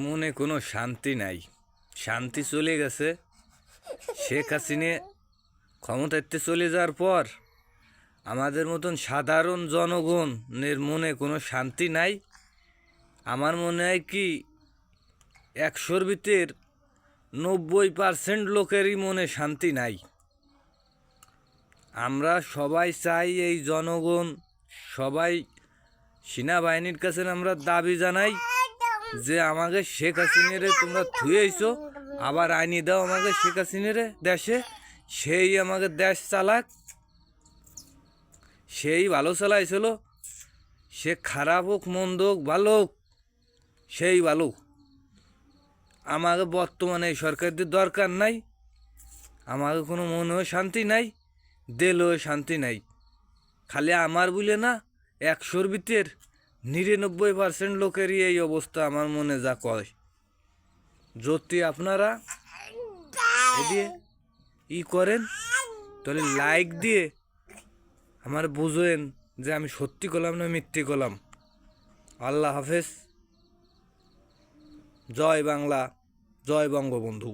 মনে কোনো শান্তি নাই। শান্তি চলে গেছে। শেখ হাসিনা ক্ষমতাতে চলে যাওয়ার পর আমাদের মতন সাধারণ জনগণের মনে কোনো শান্তি নাই। আমার মনে হয় কি 100-র ভিতর 90% লোকেরই মনে শান্তি নাই। আমরা সবাই চাই, এই জনগণ সবাই সেনাবাহিনীর কাছে আমরা দাবি জানাই যে আমাকে শেখ হাসিনারে তোমরা থুয়েইছো, আবার আইনি দাও আমাকে শেখ হাসিনারে দেশে। সেই আমাকে দেশ চালাক, সেই ভালো চালাইছিল। সে খারাপ হোক মন্দ হোক ভালো হোক, সেই ভালো। আমাকে বর্তমানে এই সরকারদের দরকার নাই। আমাকে কোনো মনেও শান্তি নাই, দিলেও শান্তি নাই। খালি আমার বলে না, 100-র ভিতর 99% লোকেরই এই অবস্থা আমার মনে যা কয়। যদি আপনারা এদিকে করেন তাহলে লাইক দিয়ে আমার বুঝেন যে আমি সত্যি করলাম না মিথ্যে করলাম। আল্লাহ হাফেজ। জয় বাংলা, জয় বঙ্গবন্ধু।